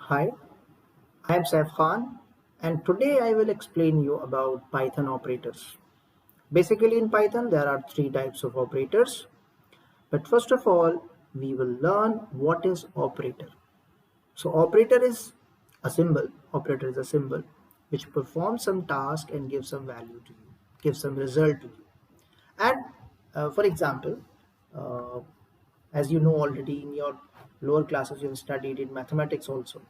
Hi, I am Saif Khan, and today I will explain you about Python operators. Basically in Python there are three types of operators, but first of all we will learn what is operator. So operator is a symbol which performs some task and gives some value to you, gives some result to you. And for example, uh, as you know already in your lower classes you have studied in mathematics also,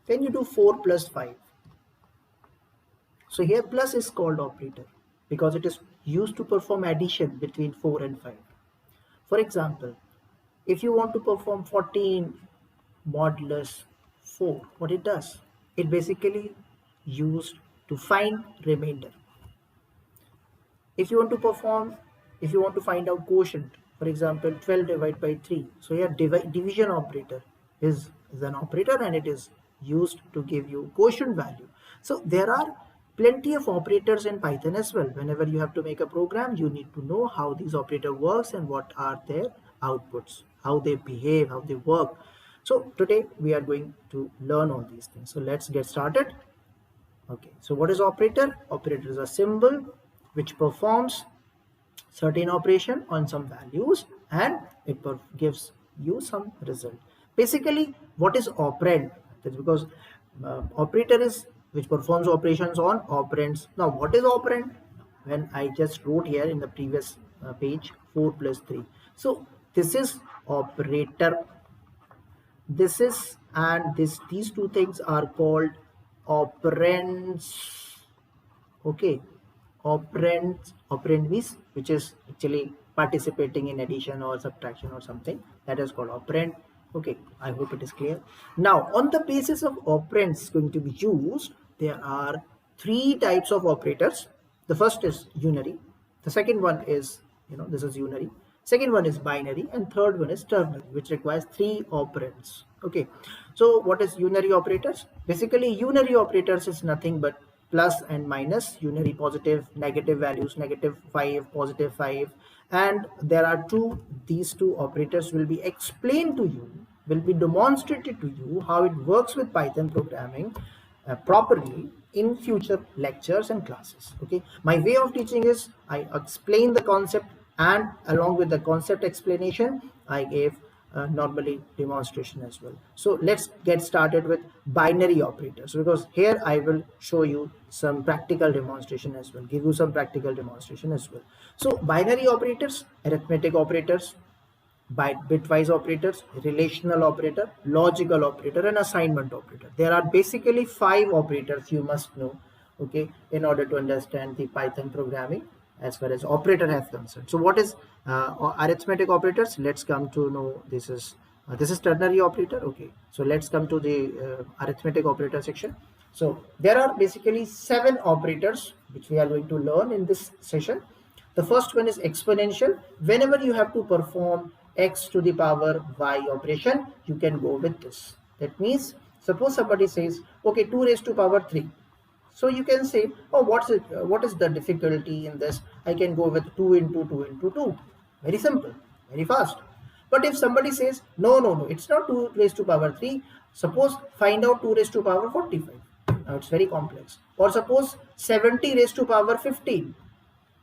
when you do 4 plus 5. So here plus is called operator because it is used to perform addition between 4 and 5. For example, if you want to perform 14 modulus 4, what it does? It basically used to find remainder. If you want to perform, if you want to find out quotient, for example, 12 divided by 3. So here division operator is an operator and it is used to give you quotient value. So there are plenty of operators in Python as well. Whenever you have to make a program, you need to know how these operator works and what are their outputs, how they behave, how they work. So today we are going to learn all these things. So let's get started. Okay, so what is operator? Operator is a symbol which performs certain operation on some values and it gives you some result. Basically, what is operand? That's because operator is which performs operations on operands. Now, what is operand? When I just wrote here in the previous page 4 plus 3. So this is operator. This is and these two things are called operands. Okay, operand means which is actually participating in addition or subtraction or something, that is called operand. Okay, I hope it is clear. Now on the basis of operands going to be used, there are three types of operators. The first is unary, the second one is, this is unary, second one is binary, and third one is ternary, which requires three operands. Okay, so what is unary operators? Basically unary operators is nothing but plus and minus, unary positive negative values, -5 +5, and there are these two operators will be explained to you, will be demonstrated to you how it works with Python programming properly in future lectures and classes. Okay, my way of teaching is I explain the concept and along with the concept explanation I gave normally demonstration as well. So let's get started with binary operators, because here I will show you some practical demonstration as well, give you some practical demonstration as well. So binary operators, arithmetic operators, bitwise operators, relational operator, logical operator, and assignment operator. There are basically 5 operators you must know, okay, in order to understand the Python programming as far as operator has concerned. So what is arithmetic operators? Let's come to know this is ternary operator. Okay, so let's come to the arithmetic operator section. So there are basically 7 operators which we are going to learn in this session. The first one is exponential. Whenever you have to perform x to the power y operation, you can go with this. That means suppose somebody says, okay, 2 raised to power 3. So you can say, oh, what is the difficulty in this? I can go with 2 into 2 into 2. Very simple, very fast. But if somebody says, no, it's not 2 raised to power 3. Suppose find out 2 raised to power 45. Now it's very complex. Or suppose 70 raised to power 15.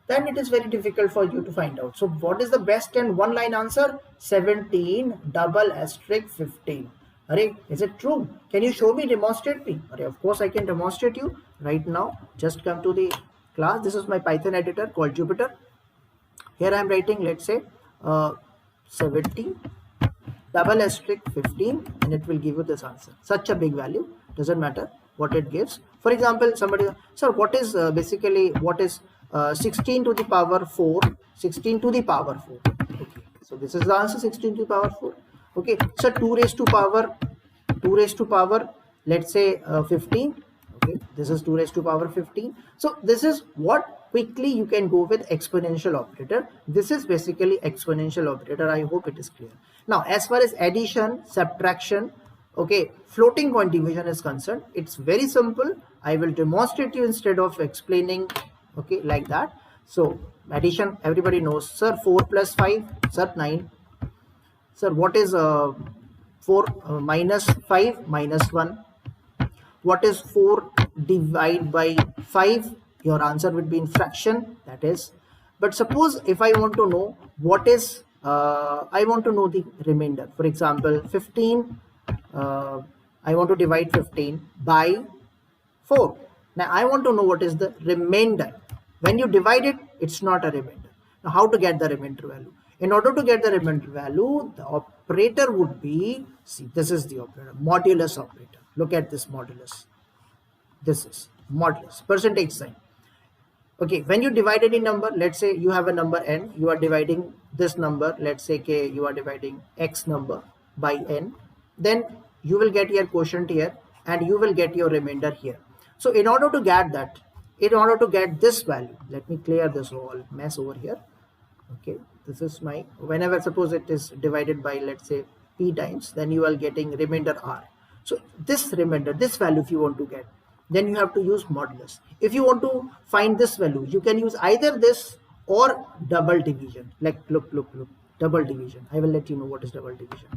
Then it is very difficult for you to find out. So what is the best and one line answer? 17 double asterisk 15. Array, is it true? Can you show me, demonstrate me? Array, of course I can demonstrate you right now. Just come to the class. This is my Python editor called Jupyter. Here I am writing, let's say 70 double asterisk 15, and it will give you this answer. Such a big value, doesn't matter what it gives. For example, somebody, sir, what is 16 to the power 4? 16 to the power 4. Okay, so this is the answer, 16 to the power 4. Okay, so 2 raised to power, let's say 15. Okay, this is 2 raised to power 15. So this is what quickly you can go with exponential operator. This is basically exponential operator. I hope it is clear. Now as far as addition, subtraction, okay, floating point division is concerned, it's very simple. I will demonstrate you instead of explaining, okay, like that. So addition, everybody knows, sir, 4 plus 5, sir, 9. Sir, what is 4 minus 5 minus 1? what is 4 divided by 5? Your answer would be in fraction, that is. But suppose if I want to know what is, I want to know the remainder. For example, 15, I want to divide 15 by 4. Now I want to know what is the remainder. When you divide it, it's not a remainder. Now how to get the remainder value? In order to get the remainder value, the operator would be, see, this is the operator, modulus operator. Look at this modulus. This is modulus, percentage sign. Okay, when you divide any number, let's say you have a number n, you are dividing this number, let's say k, you are dividing x number by n, then you will get your quotient here and you will get your remainder here. So in order to get that, in order to get this value, let me clear this whole mess over here. Okay, this is my, whenever suppose it is divided by, let's say, p times, then you are getting remainder r. So this remainder, this value if you want to get, then you have to use modulus. If you want to find this value, you can use either this or double division. Like look, double division. I will let you know what is double division.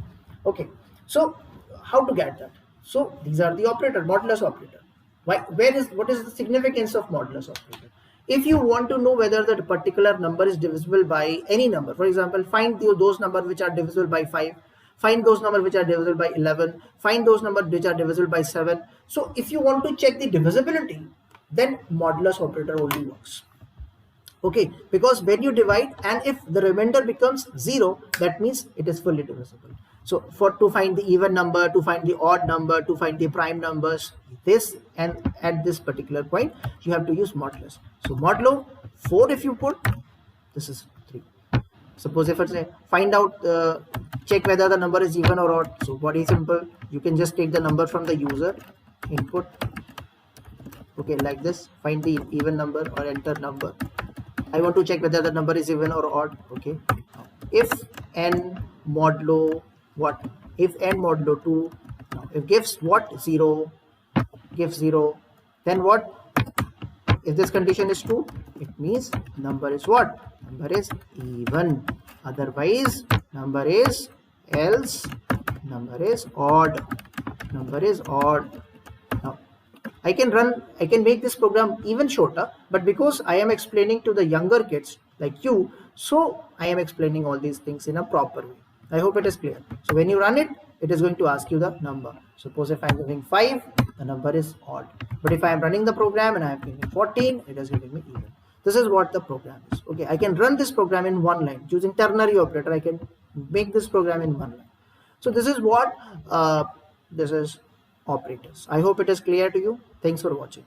Okay, so how to get that? So these are the operator, modulus operator. What is the significance of modulus operator? If you want to know whether that particular number is divisible by any number, for example, find those numbers which are divisible by 5, find those numbers which are divisible by 11, find those numbers which are divisible by 7. So if you want to check the divisibility, then modulus operator only works. Okay, because when you divide and if the remainder becomes 0, that means it is fully divisible. So to find the even number, to find the odd number, to find the prime numbers, this and at this particular point, you have to use modulus. So modulo 4 if you put, this is 3. Suppose if I say find out, check whether the number is even or odd. So very simple, you can just take the number from the user input. Okay, like this, find the even number or enter number. I want to check whether the number is even or odd. Okay, if n modulo what? If n modulo 2, if gives what? 0, gives 0, then what? If this condition is true, it means number is what? Number is even. Otherwise, number is else, number is odd. Number is odd. Now, I can make this program even shorter, but because I am explaining to the younger kids like you, so I am explaining all these things in a proper way. I hope it is clear. So when you run it, it is going to ask you the number. Suppose if I am giving 5, the number is odd. But if I am running the program and I am giving 14, it is giving me even. This is what the program is. Okay, I can run this program in one line. Using ternary operator, I can make this program in one line. So this is what this is operators. I hope it is clear to you. Thanks for watching.